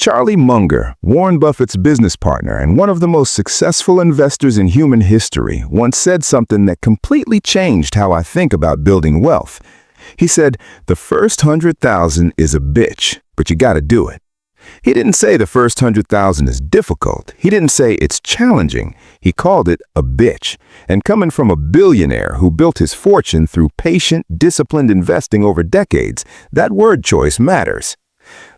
Charlie Munger, Warren Buffett's business partner and one of the most successful investors in human history, once said something that completely changed how I think about building wealth. He said, "The first 100,000 is a bitch, but you gotta do it." He didn't say the first 100,000 is difficult. He didn't say it's challenging. He called it a bitch. And coming from a billionaire who built his fortune through patient, disciplined investing over decades, that word choice matters.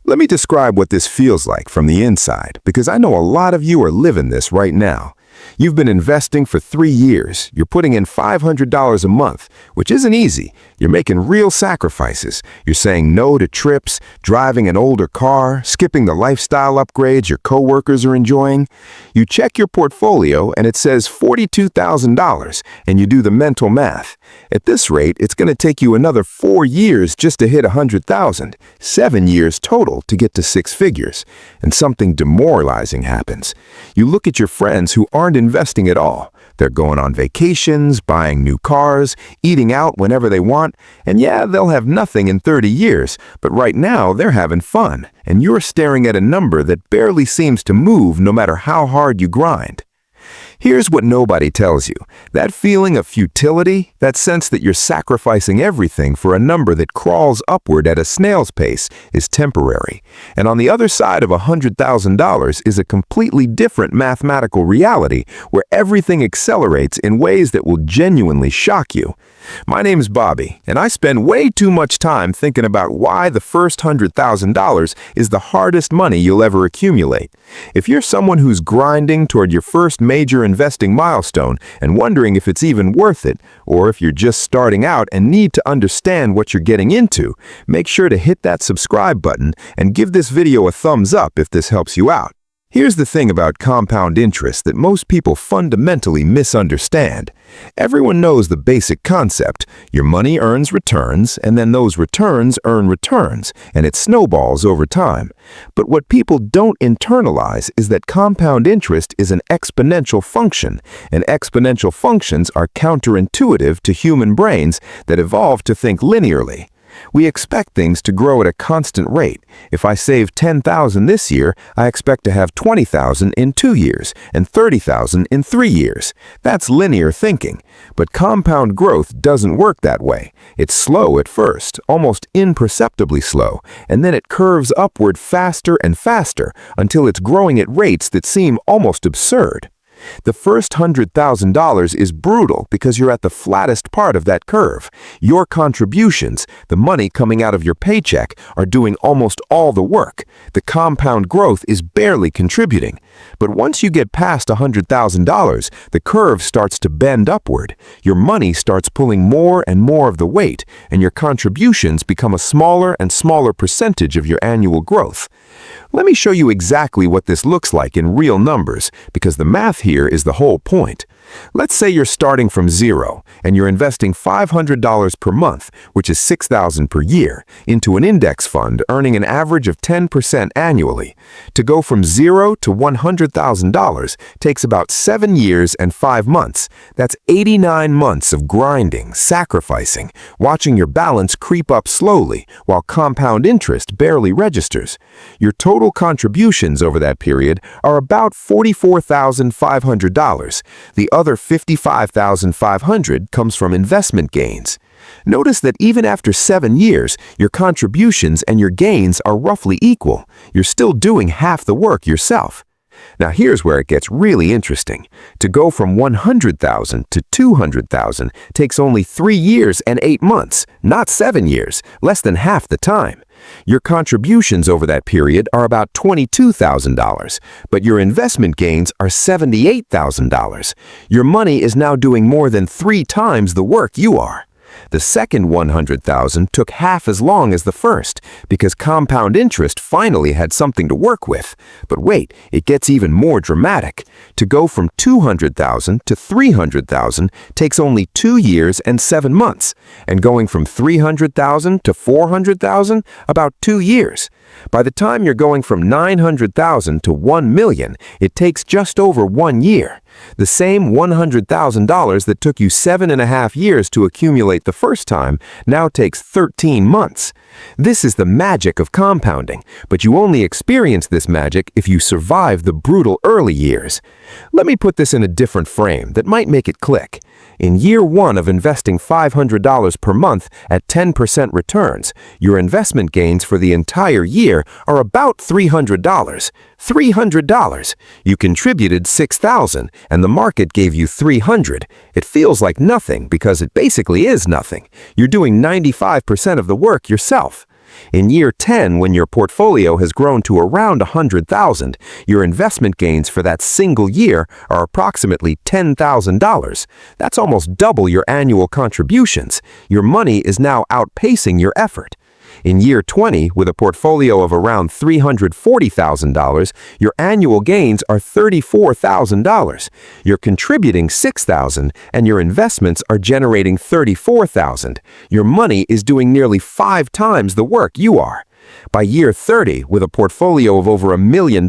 Let me describe what this feels like from the inside, because I know a lot of you are living this right now. You've been investing for 3 years. You're putting in $500 a month, which isn't easy. You're making real sacrifices. You're saying no to trips, driving an older car, skipping the lifestyle upgrades your coworkers are enjoying. You check your portfolio and it says $42,000, and you do the mental math. At this rate, it's going to take you another 4 years just to hit 100,000, 7 years total to get to 6 figures. And something demoralizing happens. You look at your friends who aren't investing at all. They're going on vacations, buying new cars, eating out whenever they want, and yeah, they'll have nothing in 30 years, but right now they're having fun, and you're staring at a number that barely seems to move no matter how hard you grind. Here's what nobody tells you. That feeling of futility, that sense that you're sacrificing everything for a number that crawls upward at a snail's pace, is temporary. And on the other side of $100,000 is a completely different mathematical reality where everything accelerates in ways that will genuinely shock you. My name's Bobby, and I spend way too much time thinking about why the first $100,000 is the hardest money you'll ever accumulate. If you're someone who's grinding toward your first major investing milestone and wondering if it's even worth it, or if you're just starting out and need to understand what you're getting into, make sure to hit that subscribe button and give this video a thumbs up if this helps you out. Here's the thing about compound interest that most people fundamentally misunderstand. Everyone knows the basic concept. Your money earns returns, and then those returns earn returns, and it snowballs over time. But what people don't internalize is that compound interest is an exponential function, and exponential functions are counterintuitive to human brains that evolved to think linearly. We expect things to grow at a constant rate. If I save $10,000 this year, I expect to have $20,000 in 2 years and $30,000 in 3 years. That's linear thinking. But compound growth doesn't work that way. It's slow at first, almost imperceptibly slow, and then it curves upward faster and faster until it's growing at rates that seem almost absurd. The first $100,000 is brutal because you're at the flattest part of that curve. Your contributions, the money coming out of your paycheck, are doing almost all the work. The compound growth is barely contributing. But once you get past $100,000, the curve starts to bend upward. Your money starts pulling more and more of the weight, and your contributions become a smaller and smaller percentage of your annual growth. Let me show you exactly what this looks like in real numbers, because the math here is the whole point. Let's say you're starting from zero, and you're investing $500 per month, which is $6,000 per year, into an index fund earning an average of 10% annually. To go from zero to $100,000 takes about 7 years and 5 months. That's 89 months of grinding, sacrificing, watching your balance creep up slowly, while compound interest barely registers. Your total contributions over that period are about $44,500. The other $55,500 comes from investment gains. Notice that even after 7 years, your contributions and your gains are roughly equal. You're still doing half the work yourself. Now here's where it gets really interesting. To go from $100,000 to $200,000 takes only 3 years and 8 months, not 7 years, less than half the time. Your contributions over that period are about $22,000, but your investment gains are $78,000. Your money is now doing more than 3 times the work you are. The second $100,000 took half as long as the first because compound interest finally had something to work with. But wait, it gets even more dramatic. To go from $200,000 to $300,000 takes only 2 years and 7 months, and going from $300,000 to $400,000, about 2 years. By the time you're going from $900,000 to $1 million, it takes just over 1 year. The same $100,000 that took you 7.5 years to accumulate the first time now takes 13 months. This is the magic of compounding, but you only experience this magic if you survive the brutal early years. Let me put this in a different frame that might make it click. In year one of investing $500 per month at 10% returns, your investment gains for the entire year are about $300. $300. You contributed $6,000 and the market gave you $300. It feels like nothing because it basically is nothing. You're doing 95% of the work yourself. In year 10, when your portfolio has grown to around $100,000, your investment gains for that single year are approximately $10,000. That's almost double your annual contributions. Your money is now outpacing your effort. In year 20, with a portfolio of around $340,000, your annual gains are $34,000. You're contributing $6,000 and your investments are generating $34,000. Your money is doing nearly 5 times the work you are. By year 30, with a portfolio of over $1 million,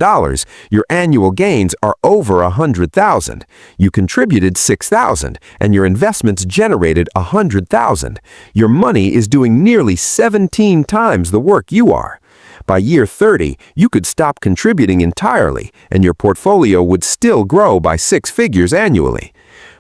your annual gains are over $100,000. You contributed $6,000 and your investments generated $100,000. Your money is doing nearly 17 times the work you are. By year 30, you could stop contributing entirely and your portfolio would still grow by 6 figures annually.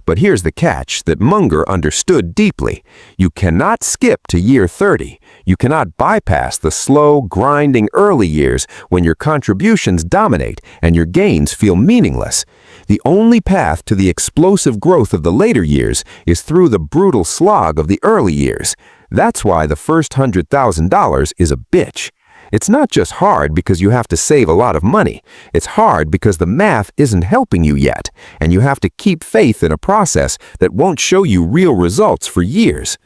But here's the catch that Munger understood deeply. You cannot skip to year 30. You cannot bypass the slow, grinding early years when your contributions dominate and your gains feel meaningless. The only path to the explosive growth of the later years is through the brutal slog of the early years. That's why the first $100,000 is a bitch. It's not just hard because you have to save a lot of money. It's hard because the math isn't helping you yet, and you have to keep faith in a process that won't show you real results for years.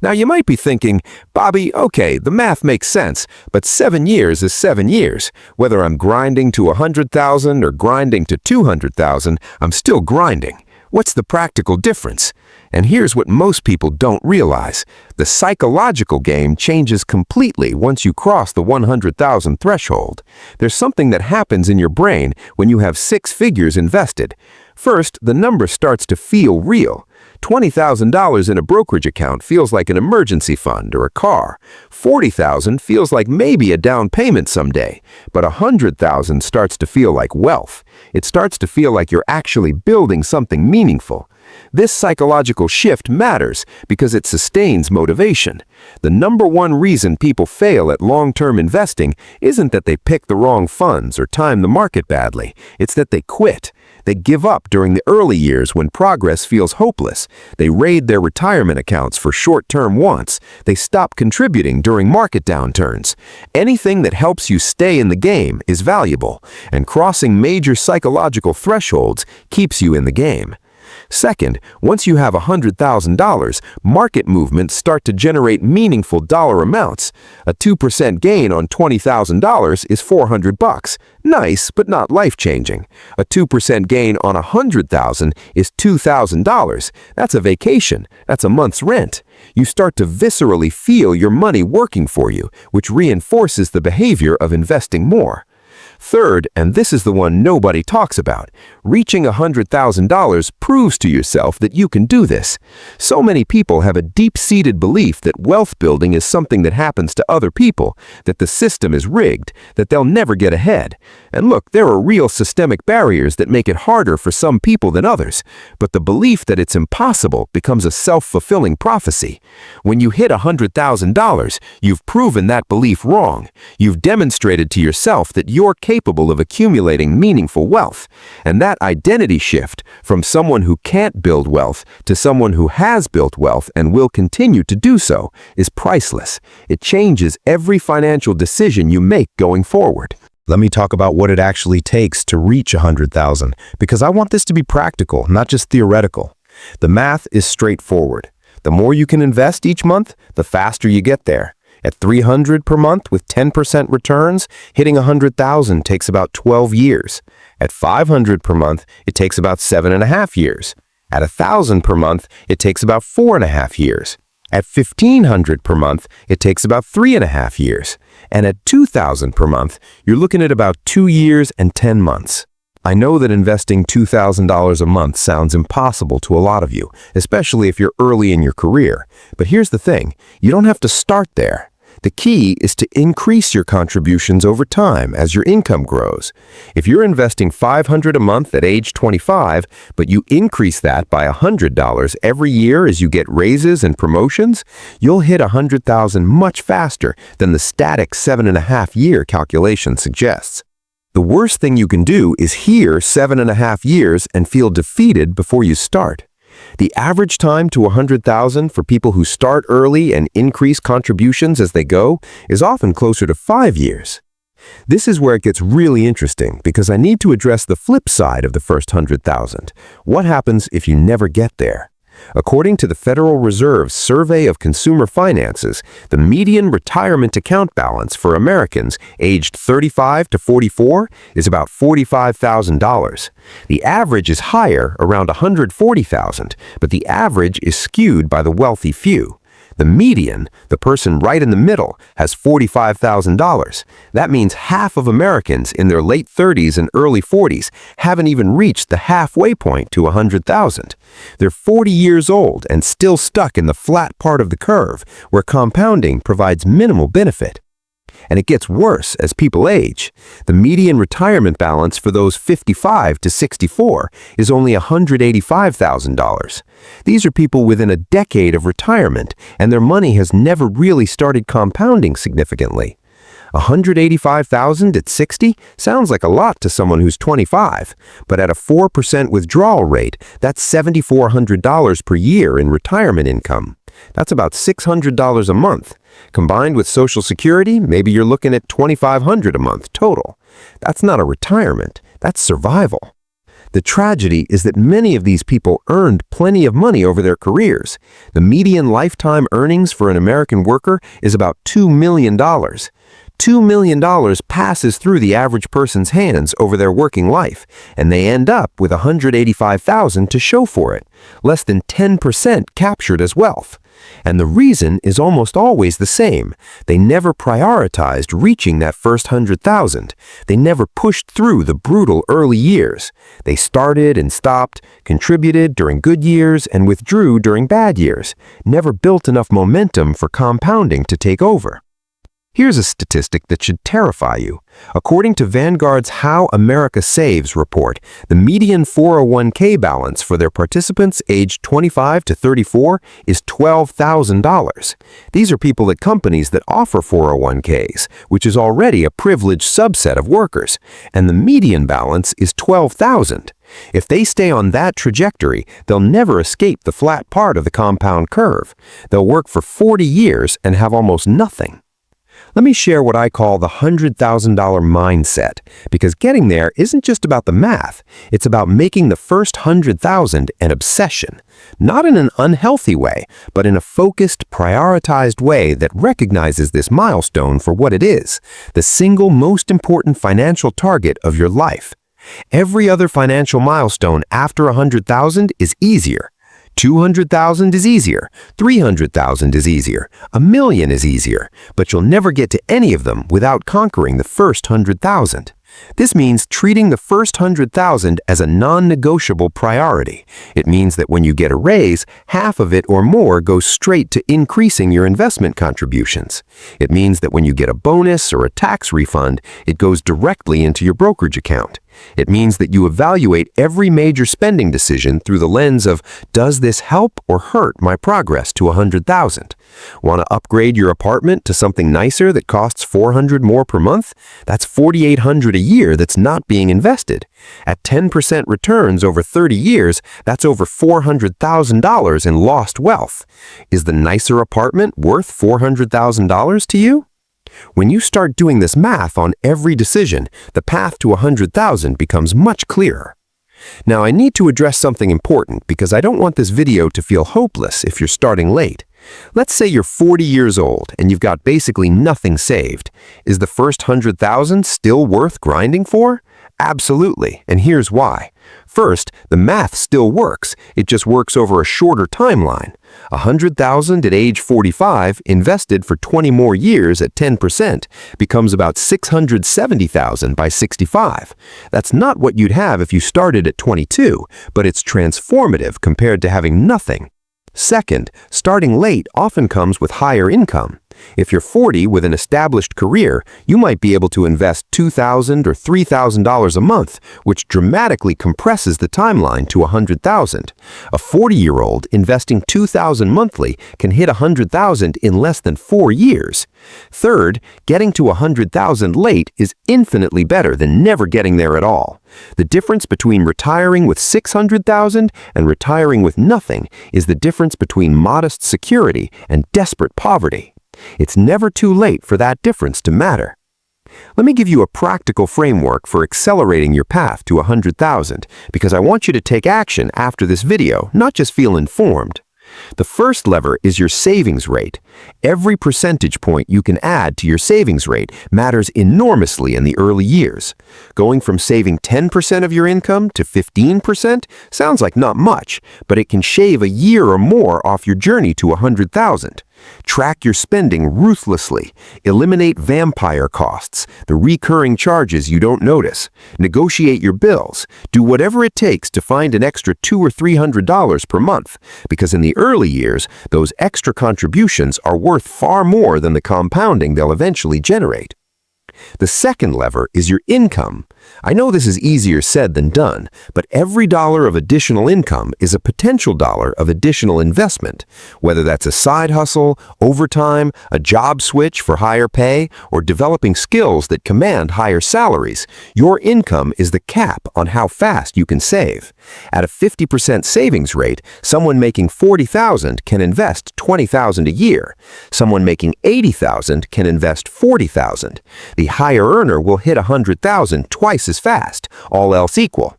Now you might be thinking, Bobby, okay, the math makes sense, but 7 years is 7 years. Whether I'm grinding to 100,000 or grinding to 200,000, I'm still grinding. What's the practical difference? And here's what most people don't realize. The psychological game changes completely once you cross the 100,000 threshold. There's something that happens in your brain when you have 6 figures invested. First, the number starts to feel real. $20,000 in a brokerage account feels like an emergency fund or a car. $40,000 feels like maybe a down payment someday. But $100,000 starts to feel like wealth. It starts to feel like you're actually building something meaningful. This psychological shift matters because it sustains motivation. The number one reason people fail at long-term investing isn't that they pick the wrong funds or time the market badly. It's that they quit. They give up during the early years when progress feels hopeless. They raid their retirement accounts for short-term wants. They stop contributing during market downturns. Anything that helps you stay in the game is valuable, and crossing major psychological thresholds keeps you in the game. Second, once you have $100,000, market movements start to generate meaningful dollar amounts. A 2% gain on $20,000 is $400. Nice, but not life-changing. A 2% gain on $100,000 is $2,000. That's a vacation. That's a month's rent. You start to viscerally feel your money working for you, which reinforces the behavior of investing more. Third, and this is the one nobody talks about, reaching $100,000 proves to yourself that you can do this. So many people have a deep-seated belief that wealth building is something that happens to other people, that the system is rigged, that they'll never get ahead. And look, there are real systemic barriers that make it harder for some people than others, but the belief that it's impossible becomes a self-fulfilling prophecy. When you hit $100,000, you've proven that belief wrong. You've demonstrated to yourself that you're capable of accumulating meaningful wealth. And that identity shift from someone who can't build wealth to someone who has built wealth and will continue to do so is priceless. It changes every financial decision you make going forward. Let me talk about what it actually takes to reach 100,000, because I want this to be practical, not just theoretical. The math is straightforward. The more you can invest each month, the faster you get there. At $300 per month with 10% returns, hitting 100,000 takes about 12 years. At $500 per month, it takes about 7.5 years. At $1,000 per month, it takes about 4.5 years. At $1,500 per month, it takes about 3.5 years. And at $2,000 per month, you're looking at about 2 years and 10 months. I know that investing $2,000 a month sounds impossible to a lot of you, especially if you're early in your career. But here's the thing, you don't have to start there. The key is to increase your contributions over time as your income grows. If you're investing $500 a month at age 25, but you increase that by $100 every year as you get raises and promotions, you'll hit $100,000 much faster than the static 7.5-year calculation suggests. The worst thing you can do is hear 7.5 years and feel defeated before you start. The average time to $100,000 for people who start early and increase contributions as they go is often closer to 5 years. This is where it gets really interesting because I need to address the flip side of the first $100,000. What happens if you never get there? According to the Federal Reserve's Survey of Consumer Finances, the median retirement account balance for Americans aged 35 to 44 is about $45,000. The average is higher, around $140,000, but the average is skewed by the wealthy few. The median, the person right in the middle, has $45,000. That means half of Americans in their late 30s and early 40s haven't even reached the halfway point to $100,000. They're 40 years old and still stuck in the flat part of the curve, where compounding provides minimal benefit. And it gets worse as people age. The median retirement balance for those 55 to 64 is only $185,000. These are people within a decade of retirement, and their money has never really started compounding significantly. $185,000 at 60 sounds like a lot to someone who's 25, but at a 4% withdrawal rate, that's $7,400 per year in retirement income. That's about $600 a month. Combined with Social Security, maybe you're looking at $2,500 a month total. That's not a retirement, that's survival. The tragedy is that many of these people earned plenty of money over their careers. The median lifetime earnings for an American worker is about $2 million. $2 million passes through the average person's hands over their working life, and they end up with $185,000 to show for it, less than 10% captured as wealth. And the reason is almost always the same. They never prioritized reaching that first $100,000. They never pushed through the brutal early years. They started and stopped, contributed during good years, and withdrew during bad years. Never built enough momentum for compounding to take over. Here's a statistic that should terrify you. According to Vanguard's How America Saves report, the median 401k balance for their participants aged 25 to 34 is $12,000. These are people at companies that offer 401ks, which is already a privileged subset of workers, and the median balance is $12,000. If they stay on that trajectory, they'll never escape the flat part of the compound curve. They'll work for 40 years and have almost nothing. Let me share what I call the $100,000 mindset, because getting there isn't just about the math. It's about making the first $100,000 an obsession, not in an unhealthy way, but in a focused, prioritized way that recognizes this milestone for what it is, the single most important financial target of your life. Every other financial milestone after $100,000 is easier. $200,000 is easier, $300,000 is easier, $1 million is easier, but you'll never get to any of them without conquering the first $100,000. This means treating the first $100,000 as a non-negotiable priority. It means that when you get a raise, half of it or more goes straight to increasing your investment contributions. It means that when you get a bonus or a tax refund, it goes directly into your brokerage account. It means that you evaluate every major spending decision through the lens of, does this help or hurt my progress to $100,000? Want to upgrade your apartment to something nicer that costs $400 more per month? That's $4,800 a year that's not being invested. At 10% returns over 30 years, that's over $400,000 in lost wealth. Is the nicer apartment worth $400,000 to you? When you start doing this math on every decision, the path to $100,000 becomes much clearer. Now, I need to address something important because I don't want this video to feel hopeless if you're starting late. Let's say you're 40 years old and you've got basically nothing saved. Is the first $100,000 still worth grinding for? Absolutely, and here's why. First, the math still works. It just works over a shorter timeline. 100,000 at age 45 invested for 20 more years at 10% becomes about 670,000 by 65. That's not what you'd have if you started at 22, but it's transformative compared to having nothing. Second, starting late often comes with higher income. If you're 40 with an established career, you might be able to invest $2,000 or $3,000 a month, which dramatically compresses the timeline to 100,000. A 40-year-old investing $2,000 monthly can hit 100,000 in less than 4 years. Third, getting to 100,000 late is infinitely better than never getting there at all. The difference between retiring with 600,000 and retiring with nothing is the difference between modest security and desperate poverty. It's never too late for that difference to matter. Let me give you a practical framework for accelerating your path to 100,000 because I want you to take action after this video, not just feel informed. The first lever is your savings rate. Every percentage point you can add to your savings rate matters enormously in the early years. Going from saving 10% of your income to 15% sounds like not much, but it can shave a year or more off your journey to 100,000. Track your spending ruthlessly. Eliminate vampire costs, the recurring charges you don't notice. Negotiate your bills. Do whatever it takes to find an extra $200 or $300 per month, because in the early years, those extra contributions are worth far more than the compounding they'll eventually generate. The second lever is your income. I know this is easier said than done, but every dollar of additional income is a potential dollar of additional investment. Whether that's a side hustle, overtime, a job switch for higher pay, or developing skills that command higher salaries, your income is the cap on how fast you can save. At a 50% savings rate, someone making $40,000 can invest $20,000 a year. Someone making $80,000 can invest $40,000. The higher earner will hit $100,000 twice as fast, all else equal.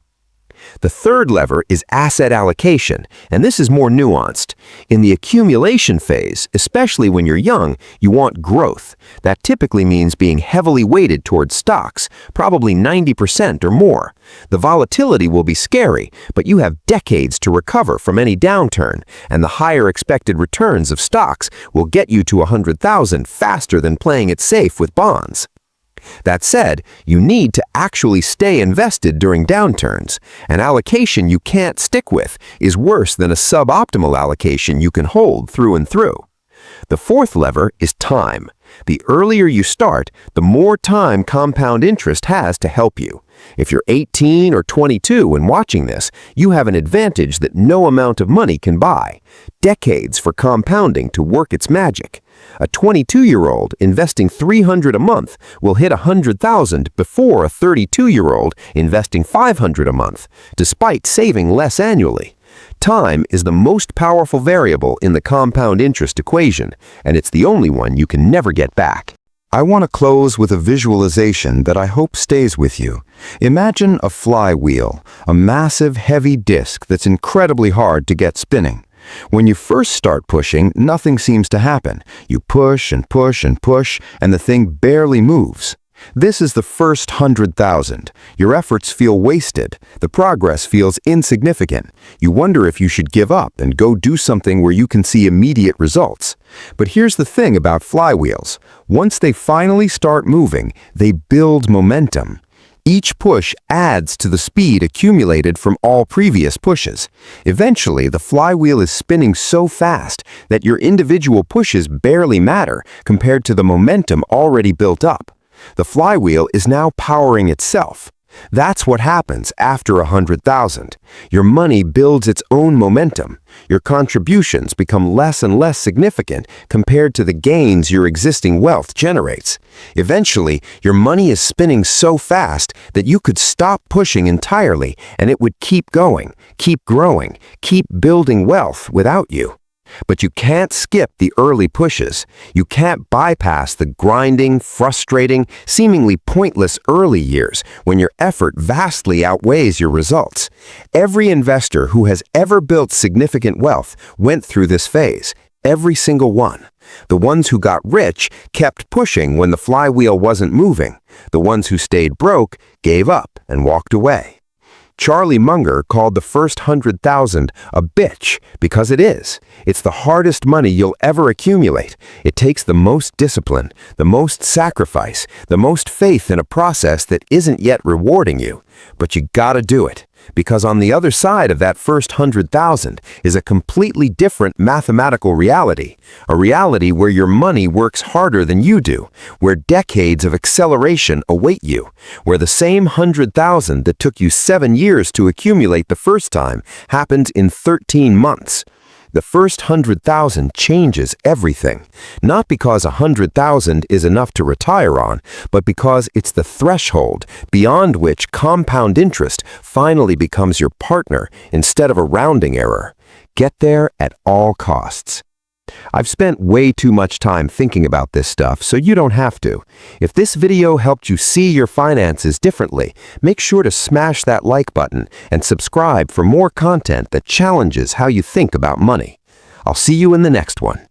The third lever is asset allocation, and this is more nuanced. In the accumulation phase, especially when you're young, you want growth. That typically means being heavily weighted towards stocks, probably 90% or more. The volatility will be scary, but you have decades to recover from any downturn, and the higher expected returns of stocks will get you to 100,000 faster than playing it safe with bonds. That said, you need to actually stay invested during downturns. An allocation you can't stick with is worse than a suboptimal allocation you can hold through and through. The fourth lever is time. The earlier you start, the more time compound interest has to help you. If you're 18 or 22 when watching this, you have an advantage that no amount of money can buy. Decades for compounding to work its magic. A 22-year-old investing $300 a month will hit 100,000 before a 32-year-old investing $500 a month, despite saving less annually. Time is the most powerful variable in the compound interest equation, and it's the only one you can never get back. I want to close with a visualization that I hope stays with you. Imagine a flywheel, a massive, heavy disc that's incredibly hard to get spinning. When you first start pushing, nothing seems to happen. You push and push and push, and the thing barely moves. This is the first 100,000. Your efforts feel wasted. The progress feels insignificant. You wonder if you should give up and go do something where you can see immediate results. But here's the thing about flywheels. Once they finally start moving, they build momentum. Each push adds to the speed accumulated from all previous pushes. Eventually, the flywheel is spinning so fast that your individual pushes barely matter compared to the momentum already built up. The flywheel is now powering itself. That's what happens after 100,000. Your money builds its own momentum. Your contributions become less and less significant compared to the gains your existing wealth generates. Eventually, your money is spinning so fast that you could stop pushing entirely and it would keep going, keep growing, keep building wealth without you. But you can't skip the early pushes. You can't bypass the grinding, frustrating, seemingly pointless early years when your effort vastly outweighs your results. Every investor who has ever built significant wealth went through this phase. Every single one. The ones who got rich kept pushing when the flywheel wasn't moving. The ones who stayed broke gave up. and walked away. Charlie Munger called the first 100,000 a bitch because it is. It's the hardest money you'll ever accumulate. It takes the most discipline, the most sacrifice, the most faith in a process that isn't yet rewarding you. But you gotta do it, because on the other side of that first 100,000 is a completely different mathematical reality, a reality where your money works harder than you do, where decades of acceleration await you, where the same 100,000 that took you 7 years to accumulate the first time happens in 13 months. The first 100,000 changes everything, not because 100,000 is enough to retire on, but because it's the threshold beyond which compound interest finally becomes your partner instead of a rounding error. Get there at all costs. I've spent way too much time thinking about this stuff, so you don't have to. If this video helped you see your finances differently, make sure to smash that like button and subscribe for more content that challenges how you think about money. I'll see you in the next one.